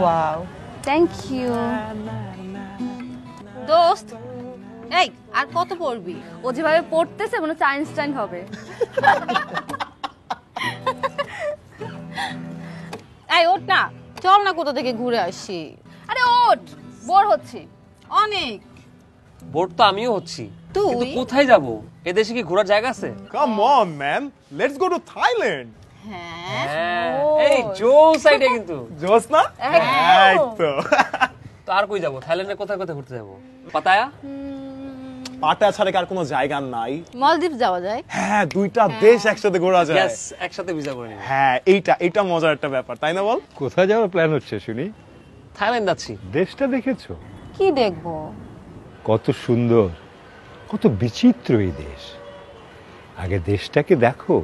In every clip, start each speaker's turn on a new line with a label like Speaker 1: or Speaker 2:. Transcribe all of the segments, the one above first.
Speaker 1: Wow, thank you.
Speaker 2: দোস্ত, এই আর কত পড়বি?
Speaker 1: ও যেভাবে পড়তেছে মনে হচ্ছে আইনস্টাইন হবে।
Speaker 2: এই ওঠ না, চল না কোথা থেকে ঘুরে আসি।
Speaker 1: আরে ওঠ, বোর হচ্ছি
Speaker 2: অনেক।
Speaker 3: বোর তো আমিও হচ্ছি,
Speaker 2: তুই?
Speaker 3: কিন্তু কোথায় যাব? এদেশে কি ঘোরার জায়গা আছে?
Speaker 4: Come on man, let's go to Thailand.
Speaker 2: হ্যাঁ,
Speaker 3: এই জোস আইডিয়া কিন্তু।
Speaker 4: জোস না? এই তো।
Speaker 3: তো আর কই যাব? থাইল্যান্ডে কোথায় কোথায় ঘুরতে যাব? পাতায়া?
Speaker 4: পাটায়া ছাড়া আর কোনো জায়গা নাই?
Speaker 2: মালদ্বীপ যাওয়া যায়।
Speaker 4: হ্যাঁ, দুইটা দেশ একসাথে ঘোরা যায়।
Speaker 3: यस, একসাথে ভিসা করে নিব।
Speaker 4: হ্যাঁ, এইটা মজার একটা ব্যাপার, তাই না বল?
Speaker 5: কোথায় যাওয়ার প্ল্যান হচ্ছে শুনি?
Speaker 3: থাইল্যান্ড যাচ্ছি।
Speaker 5: দেশটা দেখেছো?
Speaker 2: কি দেখবো?
Speaker 5: কত সুন্দর, কত বিচিত্র এই দেশ। আগে দেশটাকে দেখো।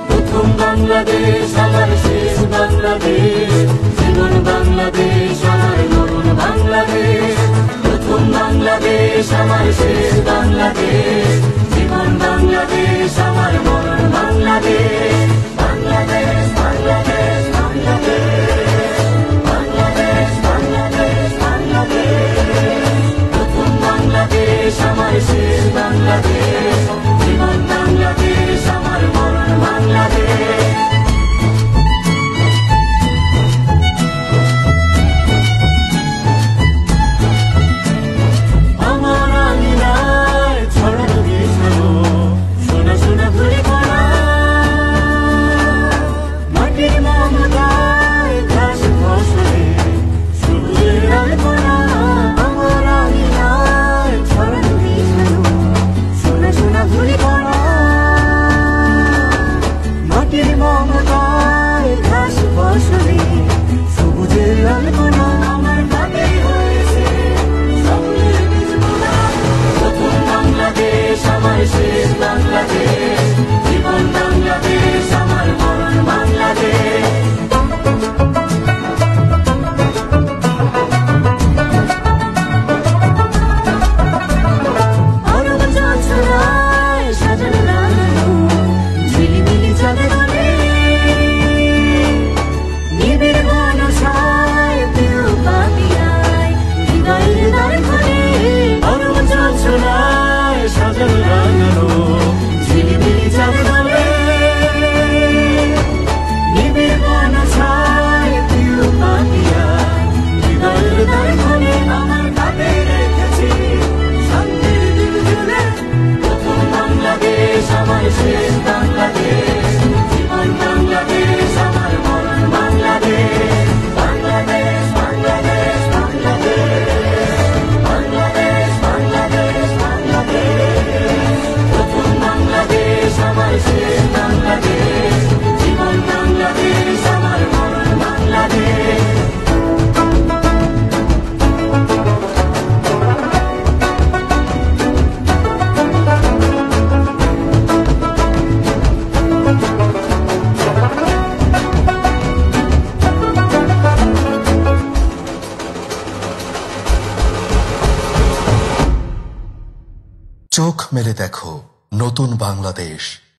Speaker 6: প্রথম বাংলাদেশ আমার শেষ বাংলাদেশ, জীবন বাংলাদেশ আমার মরণ বাংলাদেশ। প্রথম বাংলাদেশ আমার শেষ বাংলাদেশ, জীবন বাংলাদেশ আমার মরণ বাংলাদেশ। বাংলাদেশ বাংলাদেশ বাংলাদেশ, বাংলাদেশ বাংলাদেশ বাংলাদেশ। প্রথম বাংলাদেশ আমার শেষ বাংলাদেশ, জীবন বাংলাদেশ আমার মরণ বাংলাদেশ। আমার আঙিনায় ছড়ানো বিছানো সোনা সোনা ধুলি কণা, মাটির মমতায় ঘাস ফসলে সবুজের আলপনা। আমার আঙিনায় ছড়ানো বিছানো সোনা সোনা ধুলি কণা, মাটির মমতায় ঘাস ফসলে সবুজের আলপনা। আমার মাটি হয়েছে স্বপ্নের বীজ বোনা। প্রথম বাংলাদেশ আমার শেষ বাংলাদেশ, জীবন বাংলাদেশ আমার মরণ বাংলাদেশ। অরব জলছড়ায় সাজানো লাগানো ঝিলিমিলি চাঁদের আলোয়, নিবিড় বনছায় প্রিয় পাপিয়ায় হৃদয়ের দ্বার খোলে। অরব জলছড়ায় সাজানো লাগানো ঝিলিমিলি চাঁদের আলোয়, নিবিড় বনছায় প্রিয় পাপিয়ায় হৃদয়ের দ্বার খোলে। আমার হাতে রেখেছি শান্তির দিন জুড়ে। প্রথম বাংলাদেশ আমার শেষ বাংলাদেশ, জীবন বাংলাদেশ আমার মরণ বাংলাদেশ। বাংলাদেশ বাংলাদেশ বাংলাদেশ, বাংলাদেশ বাংলাদেশ বাংলাদেশ। প্রথম বাংলাদেশ আমার শেষ বাংলাদেশ, জীবন বাংলাদেশ আমার মরণ বাংলাদেশ।
Speaker 7: চোখ মেলে দেখো নতুন বাংলাদেশ।